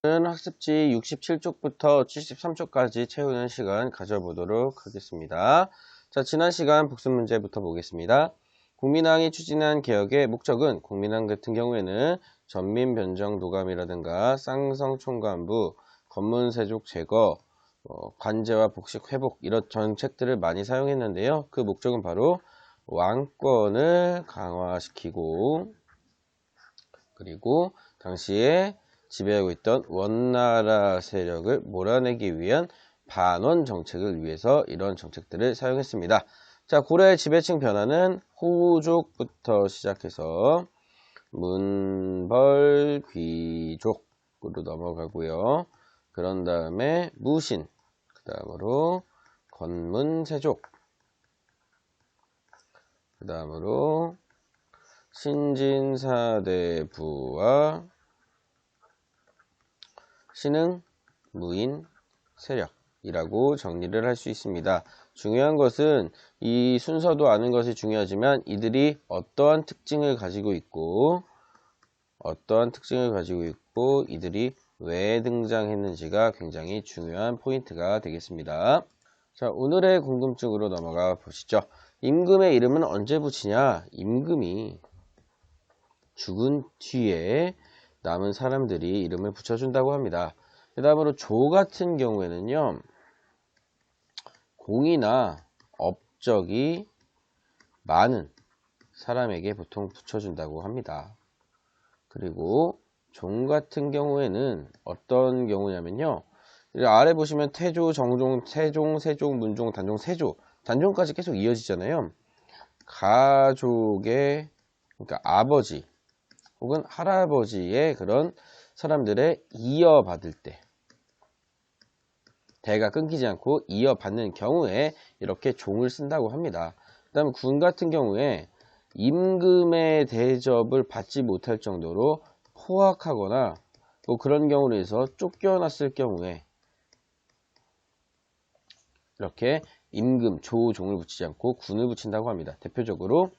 학습지 67쪽부터 73쪽까지 채우는 시간 가져보도록 하겠습니다. 자, 지난 시간 복습 문제부터 보겠습니다. 국민항이 추진한 개혁의 목적은 국민항 같은 경우에는 전민 변정 도감이라든가 쌍성 총관부, 검문 세족 제거, 관제와 복식 회복 이런 정책들을 많이 사용했는데요. 그 목적은 바로 왕권을 강화시키고 그리고 당시에 지배하고 있던 원나라 세력을 몰아내기 위한 반원 정책을 위해서 이런 정책들을 사용했습니다. 자, 고려의 지배층 변화는 호족부터 시작해서 문벌 귀족으로 넘어가고요. 그런 다음에 무신, 그 다음으로 건문세족, 그 다음으로 신진사대부와 신흥, 무인, 세력이라고 정리를 할 수 있습니다. 중요한 것은 이 순서도 아는 것이 중요하지만 이들이 어떠한 특징을 가지고 있고 이들이 왜 등장했는지가 굉장히 중요한 포인트가 되겠습니다. 자, 오늘의 궁금증으로 넘어가 보시죠. 임금의 이름은 언제 붙이냐? 임금이 죽은 뒤에 남은 사람들이 이름을 붙여준다고 합니다. 그 다음으로 조 같은 경우에는요, 공이나 업적이 많은 사람에게 보통 붙여준다고 합니다. 그리고 종 같은 경우에는 어떤 경우냐면요, 아래 보시면 태조, 정종, 태종, 세종, 문종, 단종, 세조, 단종까지 계속 이어지잖아요. 가족의, 그러니까 아버지 혹은 할아버지의 그런 사람들의 이어받을 때, 대가 끊기지 않고 이어받는 경우에 이렇게 종을 쓴다고 합니다. 그 다음에 군 같은 경우에 임금의 대접을 받지 못할 정도로 포악하거나 뭐 그런 경우로 해서 쫓겨났을 경우에 이렇게 임금, 조, 종을 붙이지 않고 군을 붙인다고 합니다. 대표적으로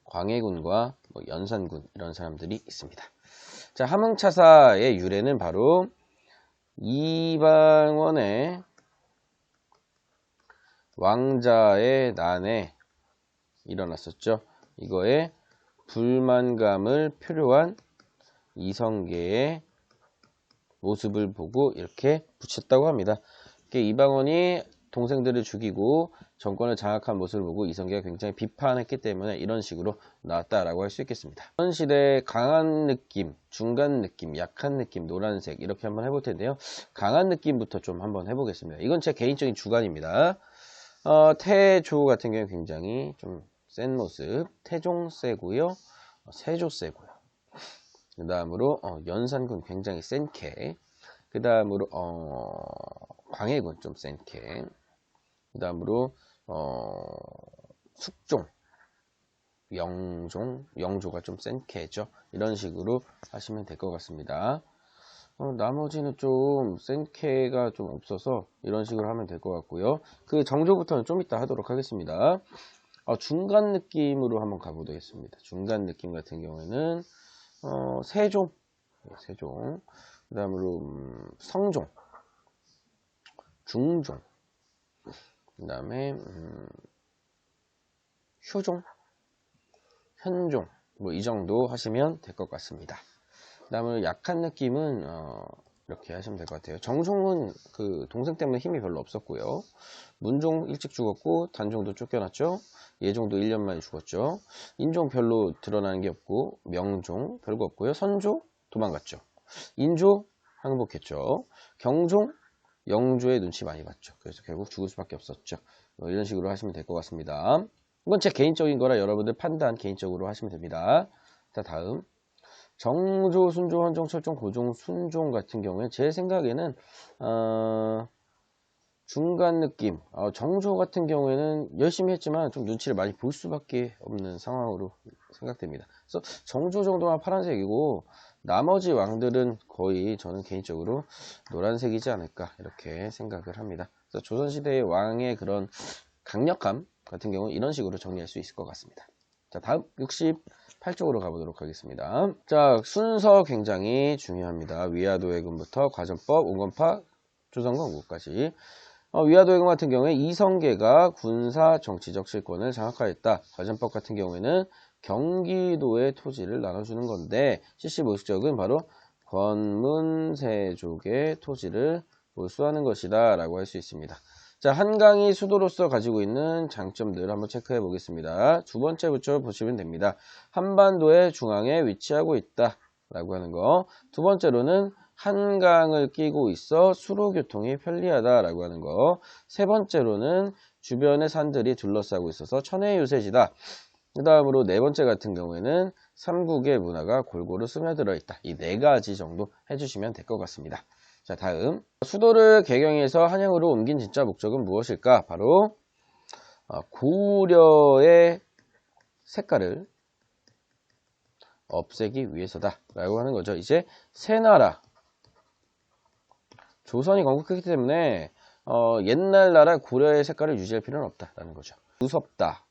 광해군과 연산군 이런 사람들이 있습니다. 자, 함흥차사의 유래는 바로 이방원의 왕자의 난에 일어났었죠. 이거에 불만감을 표류한 이성계의 모습을 보고 이렇게 붙였다고 합니다. 이방원이 동생들을 죽이고 정권을 장악한 모습을 보고 이성계가 굉장히 비판했기 때문에 이런 식으로 나왔다라고 할 수 있겠습니다. 현 시대의 강한 느낌, 중간 느낌, 약한 느낌, 노란색 이렇게 한번 해볼 텐데요. 강한 느낌부터 좀 한번 해보겠습니다. 이건 제 개인적인 주관입니다. 태조 같은 경우는 굉장히 좀 센 모습, 태종 세고요, 세조 세고요. 그 다음으로 연산군 굉장히 센 캐. 그 다음으로 광해군 좀 센 캐. 그 다음으로 숙종, 영조가 좀 센 캐죠. 이런 식으로 하시면 될 것 같습니다. 나머지는 좀 센 캐가 좀 없어서 이런 식으로 하면 될 것 같고요. 그 정조부터는 좀 이따 하도록 하겠습니다. 중간 느낌으로 한번 가보겠습니다. 중간 느낌 같은 경우에는 세종, 그 다음으로 성종, 중종, 그 다음에 효종, 현종 뭐 이 정도 하시면 될 것 같습니다. 그 다음에 약한 느낌은 이렇게 하시면 될 것 같아요. 정종은 그 동생 때문에 힘이 별로 없었고요. 문종 일찍 죽었고 단종도 쫓겨났죠. 예종도 1년 만에 죽었죠. 인종 별로 드러나는 게 없고 명종 별거 없고요. 선조 도망갔죠. 인조 항복했죠. 경종 영조의 눈치 많이 봤죠. 그래서 결국 죽을 수밖에 없었죠. 이런 식으로 하시면 될 것 같습니다. 이건 제 개인적인 거라 여러분들 판단 개인적으로 하시면 됩니다. 자, 다음 정조, 순조, 헌종, 철종, 고종, 순종 같은 경우에 제 생각에는 중간 느낌. 정조 같은 경우에는 열심히 했지만 좀 눈치를 많이 볼 수밖에 없는 상황으로 생각됩니다. 그래서 정조 정도만 파란색이고 나머지 왕들은 거의 저는 개인적으로 노란색이지 않을까 이렇게 생각을 합니다. 그래서 조선시대의 왕의 그런 강력함 같은 경우는 이런 식으로 정리할 수 있을 것 같습니다. 자, 다음 8쪽으로 가보도록 하겠습니다. 자, 순서 굉장히 중요합니다. 위화도해금부터 과전법, 온건파, 조선건국까지. 위화도해금 같은 경우에 이성계가 군사 정치적 실권을 장악하였다. 과전법 같은 경우에는 경기도의 토지를 나눠주는 건데, CC모식적은 바로 권문세족의 토지를 몰수하는 것이다 라고 할 수 있습니다. 자, 한강이 수도로서 가지고 있는 장점들 한번 체크해 보겠습니다. 두 번째부터 보시면 됩니다. 한반도의 중앙에 위치하고 있다 라고 하는 거. 두 번째로는 한강을 끼고 있어 수로교통이 편리하다 라고 하는 거. 세 번째로는 주변의 산들이 둘러싸고 있어서 천혜유세지다. 그 다음으로 네 번째 같은 경우에는 삼국의 문화가 골고루 스며들어 있다. 이 네 가지 정도 해주시면 될 것 같습니다. 자, 다음 수도를 개경에서 한양으로 옮긴 진짜 목적은 무엇일까? 바로 고려의 색깔을 없애기 위해서다 라고 하는 거죠. 이제 새 나라 조선이 건국했기 때문에 옛날 나라 고려의 색깔을 유지할 필요는 없다라는 거죠. 무섭다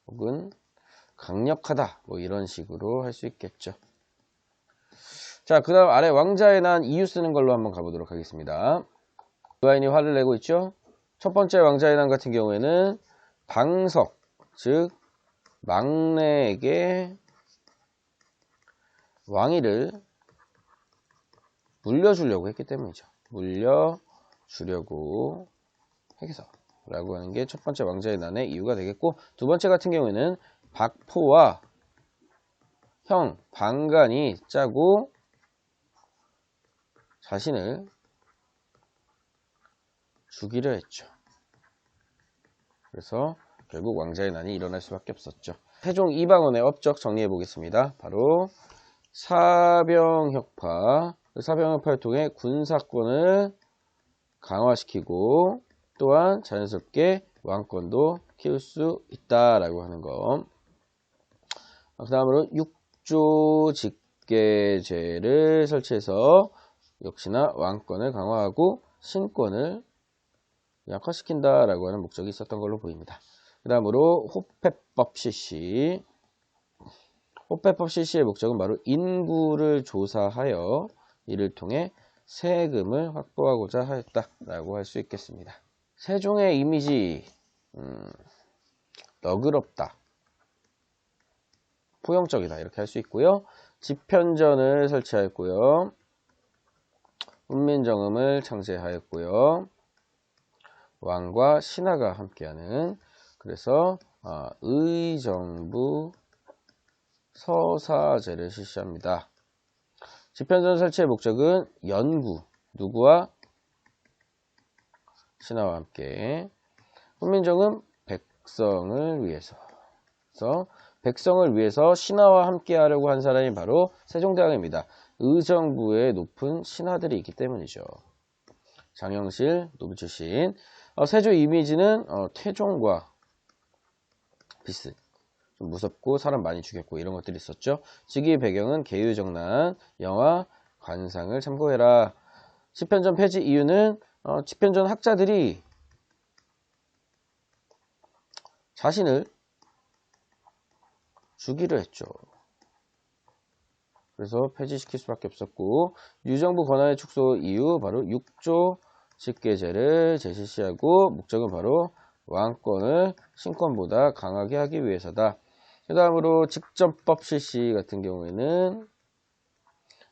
혹은 강력하다 뭐 이런 식으로 할 수 있겠죠. 자, 그 다음 아래 왕자의 난 이유 쓰는 걸로 한번 가보도록 하겠습니다. 유아인이 화를 내고 있죠. 첫 번째 왕자의 난 같은 경우에는 방석, 즉 막내에게 왕위를 물려주려고 했기 때문이죠. 물려주려고 해서 라고 하는 게 첫 번째 왕자의 난의 이유가 되겠고, 두 번째 같은 경우에는 박포와 형 방간이 짜고 자신을 죽이려 했죠. 그래서 결국 왕자의 난이 일어날 수밖에 없었죠. 태종 이방원의 업적 정리해 보겠습니다. 바로 사병혁파, 사병혁파를 통해 군사권을 강화시키고 또한 자연스럽게 왕권도 키울 수 있다라고 하는 거. 그 다음으로 육조직계제를 설치해서 역시나 왕권을 강화하고 신권을 약화시킨다라고 하는 목적이 있었던 걸로 보입니다. 그 다음으로 호패법 실시. 호패법 실시의 목적은 바로 인구를 조사하여 이를 통해 세금을 확보하고자 하였다라고 할 수 있겠습니다. 세종의 이미지, 너그럽다, 포용적이다 이렇게 할 수 있고요. 집현전을 설치하였고요. 훈민정음을 창제하였고요. 왕과 신하가 함께하는, 그래서 의정부 서사제를 실시합니다. 집현전 설치의 목적은 연구, 누구와? 신하와 함께. 훈민정음 백성을 위해서. 그래서 백성을 위해서 신하와 함께 하려고 한 사람이 바로 세종대왕입니다. 의정부에 높은 신하들이 있기 때문이죠. 장영실 노비 출신. 세조 이미지는 태종과 비슷. 좀 무섭고 사람 많이 죽였고 이런 것들이 있었죠. 즉위 배경은 계유정난, 영화 관상을 참고해라. 집현전 폐지 이유는 집현전 학자들이 자신을 죽이려 했죠. 그래서 폐지시킬 수밖에 없었고, 유정부 권한의 축소 이유 바로 6조 직계제를 재실시하고 목적은 바로 왕권을 신권보다 강하게 하기 위해서다. 그 다음으로 직전법 실시 같은 경우에는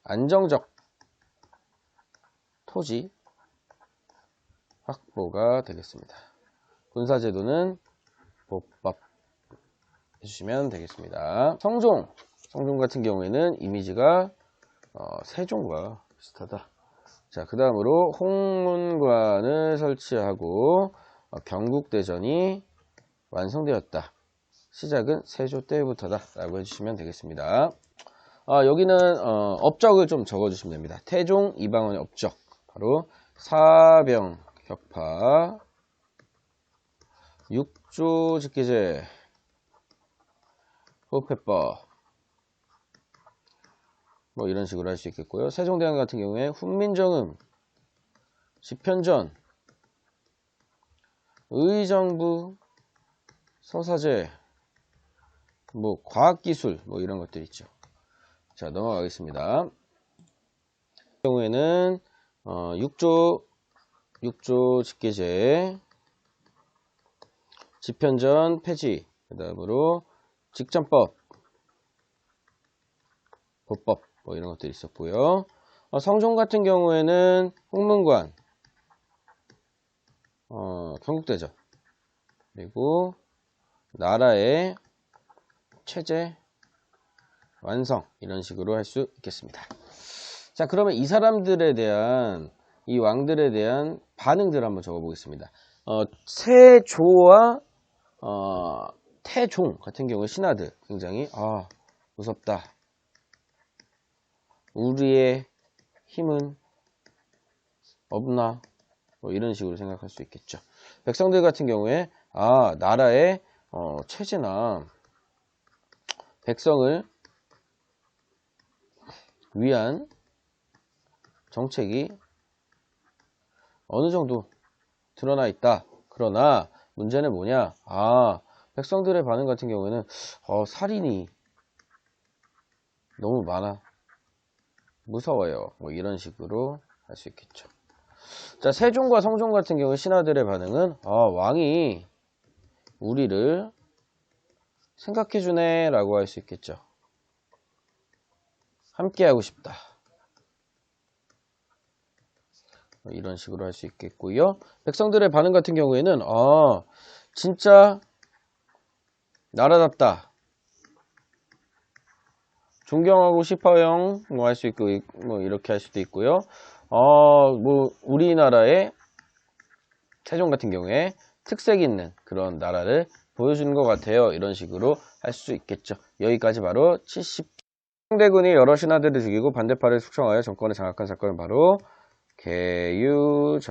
안정적 토지 확보가 되겠습니다. 군사제도는 보법 해주시면 되겠습니다. 성종 같은 경우에는 이미지가 세종과 비슷하다. 자, 그 다음으로 홍문관을 설치하고 경국대전이 완성되었다. 시작은 세조 때부터다 라고 해주시면 되겠습니다. 여기는 업적을 좀 적어주시면 됩니다. 태종 이방원의 업적, 바로 사병혁파, 육조직계제, 호패법 뭐 이런 식으로 할 수 있겠고요. 세종대왕 같은 경우에 훈민정음, 집현전, 의정부 서사제 뭐 과학기술 뭐 이런 것들 있죠. 자, 넘어가겠습니다. 경우에는 6조 직계제, 집현전 폐지, 그 다음으로 직전법, 보법 뭐 이런 것들이 있었고요. 성종 같은 경우에는 홍문관, 경국대전, 그리고 나라의 체제 완성, 이런 식으로 할 수 있겠습니다. 자, 그러면 이 사람들에 대한, 이 왕들에 대한 반응들 한번 적어 보겠습니다. 세조와 태종 같은 경우 신하들 굉장히 무섭다. 우리의 힘은 없나? 뭐 이런 식으로 생각할 수 있겠죠. 백성들 같은 경우에 나라의 체제나 백성을 위한 정책이 어느 정도 드러나 있다. 그러나 문제는 뭐냐? 백성들의 반응 같은 경우에는 살인이 너무 많아. 무서워요. 뭐 이런 식으로 할 수 있겠죠. 자, 세종과 성종 같은 경우 신하들의 반응은 왕이 우리를 생각해주네 라고 할 수 있겠죠. 함께하고 싶다. 이런 식으로 할 수 있겠고요. 백성들의 반응 같은 경우에는 진짜 나라답다. 존경하고 싶어요. 뭐 할 수 있고 뭐 이렇게 할 수도 있고요. 뭐 우리나라의 세종 같은 경우에 특색 있는 그런 나라를 보여주는 것 같아요. 이런 식으로 할 수 있겠죠. 여기까지 바로 70. 상대군이 여러 신하들을 죽이고 반대파를 숙청하여 정권을 장악한 사건은 바로 개유정난이라고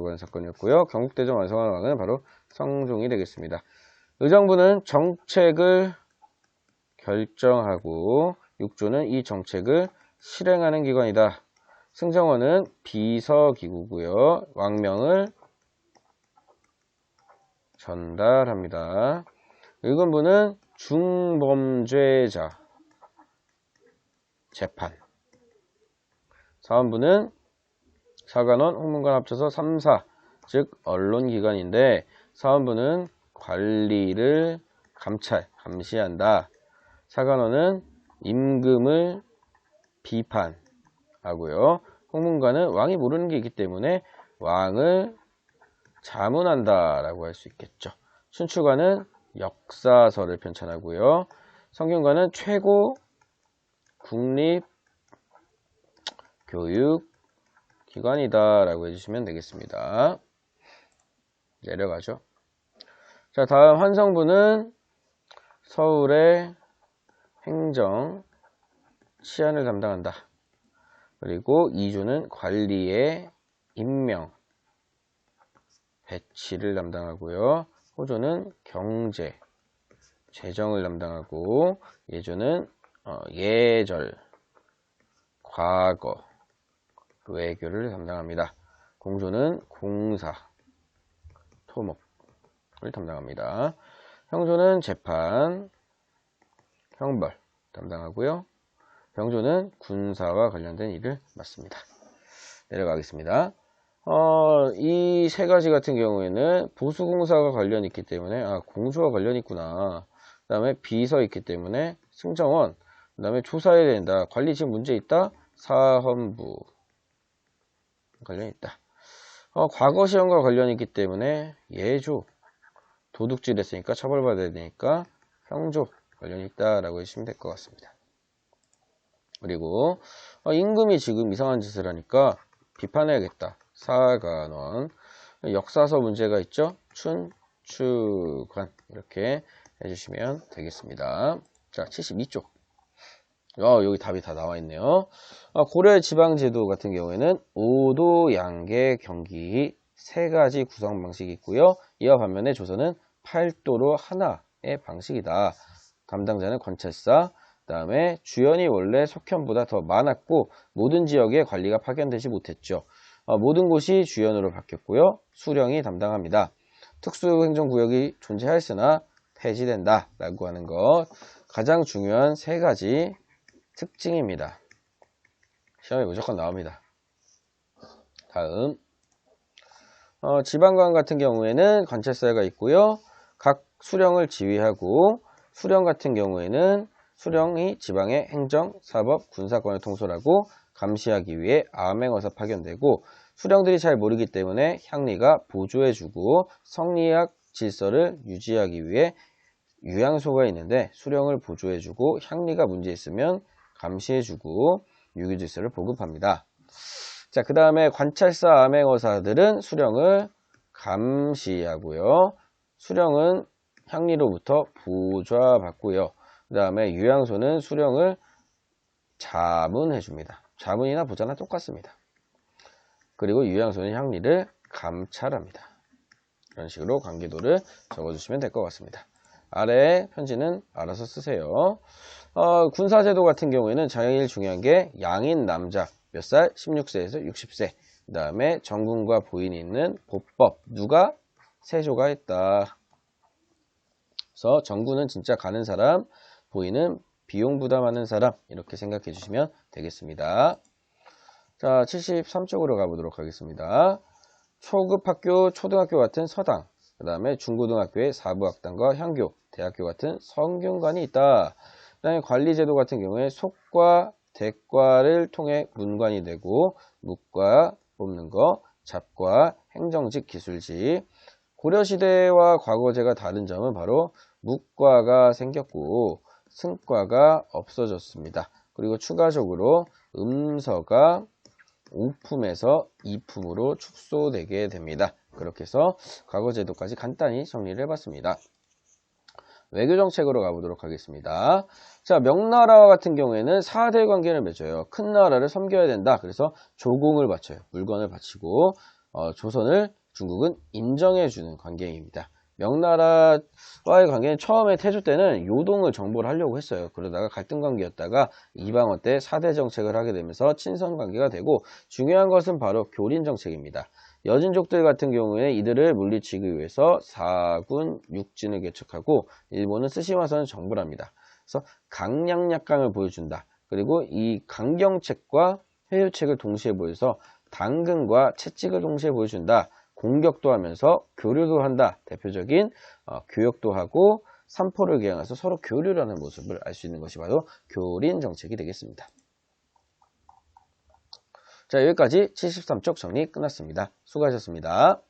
하는 사건이었고요. 경국대전 완성한 왕은 바로 성종이 되겠습니다. 의정부는 정책을 결정하고 6조는 이 정책을 실행하는 기관이다. 승정원은 비서기구고요. 왕명을 전달합니다. 의금부는 중범죄자 재판. 사원부는 사관원, 홍문관 합쳐서 3사, 즉 언론기관인데 사원부는 관리를 감시한다. 사관원은 임금을 비판하고요. 홍문관은 왕이 모르는 게 있기 때문에 왕을 자문한다 라고 할 수 있겠죠. 춘추관은 역사서를 편찬하고요. 성균관은 최고 국립 교육 기관이다 라고 해주시면 되겠습니다. 내려가죠. 자, 다음 환성부는 서울의 행정 치안을 담당한다. 그리고 2조는 관리의 임명 배치를 담당하고요. 호조는 경제 재정을 담당하고 예조는 예절 과거 외교를 담당합니다. 공조는 공사 토목을 담당합니다. 형조는 재판 형벌 담당하고요. 병조는 군사와 관련된 일을 맡습니다. 내려가겠습니다. 이 세 가지 같은 경우에는 보수공사가 관련이 있기 때문에 공조와 관련이 있구나. 그 다음에 비서 있기 때문에 승정원, 그 다음에 조사해야 된다. 관리 지금 문제 있다. 사헌부 관련이 있다. 과거 시험과 관련이 있기 때문에 예조, 도둑질 했으니까 처벌받아야 되니까 형조 관련이 있다라고 해주시면 될 것 같습니다. 그리고 임금이 지금 이상한 짓을 하니까 비판해야겠다. 사관원. 역사서 문제가 있죠. 춘추관 이렇게 해주시면 되겠습니다. 자, 72쪽. 여기 답이 다 나와 있네요. 고려 지방제도 같은 경우에는 5도, 양계, 경기 세 가지 구성 방식이 있고요. 이와 반면에 조선은 8도로 하나의 방식이다. 담당자는 관찰사, 그 다음에 주연이 원래 속현보다 더 많았고 모든 지역에 관리가 파견되지 못했죠. 모든 곳이 주연으로 바뀌었고요. 수령이 담당합니다. 특수행정구역이 존재하였으나 폐지된다 라고 하는 것, 가장 중요한 세 가지 특징입니다. 시험에 무조건 나옵니다. 다음, 지방관 같은 경우에는 관찰사가 있고요. 각 수령을 지휘하고, 수령 같은 경우에는 수령이 지방의 행정, 사법, 군사권을 통솔하고 감시하기 위해 암행어사 파견되고, 수령들이 잘 모르기 때문에 향리가 보조해주고 성리학 질서를 유지하기 위해 유양소가 있는데 수령을 보조해주고 향리가 문제 있으면 감시해주고 유교질서를 보급합니다. 자, 그 다음에 관찰사 암행어사들은 수령을 감시하고요. 수령은 향리로부터 보좌받고요. 그 다음에 유양소는 수령을 자문해줍니다. 자문이나 보좌나 똑같습니다. 그리고 유양소는 향리를 감찰합니다. 이런 식으로 관계도를 적어주시면 될 것 같습니다. 아래 편지는 알아서 쓰세요. 군사제도 같은 경우에는 제일 중요한 게 양인 남자 몇 살? 16세에서 60세. 그 다음에 정군과 보인이 있는 보법. 누가? 세조가 했다. 그래서 정군은 진짜 가는 사람, 보인은 비용 부담하는 사람, 이렇게 생각해 주시면 되겠습니다. 자, 73쪽으로 가보도록 하겠습니다. 초급학교, 초등학교 같은 서당, 그 다음에 중고등학교의 사부학당과 향교, 대학교 같은 성균관이 있다. 그 다음에 관리제도 같은 경우에 속과 대과를 통해 문관이 되고, 묵과 뽑는 거, 잡과 행정직, 기술직. 고려시대와 과거제가 다른 점은 바로 묵과가 생겼고 승과가 없어졌습니다. 그리고 추가적으로 음서가 5품에서 2품으로 축소되게 됩니다. 그렇게 해서 과거제도까지 간단히 정리를 해봤습니다. 외교정책으로 가보도록 하겠습니다. 자, 명나라와 같은 경우에는 4대 관계를 맺어요. 큰 나라를 섬겨야 된다. 그래서 조공을 바쳐요. 물건을 바치고 조선을 중국은 인정해주는 관계입니다. 명나라와의 관계는 처음에 태조 때는 요동을 정보를 하려고 했어요. 그러다가 갈등 관계였다가 이방원 때 4대 정책을 하게 되면서 친선 관계가 되고, 중요한 것은 바로 교린 정책입니다. 여진족들 같은 경우에 이들을 물리치기 위해서 4군 6진을 개척하고 일본은 스시마선을 정벌 합니다. 그래서 강약약강을 보여준다. 그리고 이 강경책과 회유책을 동시에 보여서 당근과 채찍을 동시에 보여준다. 공격도 하면서 교류도 한다. 대표적인 교역도 하고 삼포를 개항해서 서로 교류를 하는 모습을 알 수 있는 것이 바로 교린 정책이 되겠습니다. 자, 여기까지 73쪽 정리 끝났습니다. 수고하셨습니다.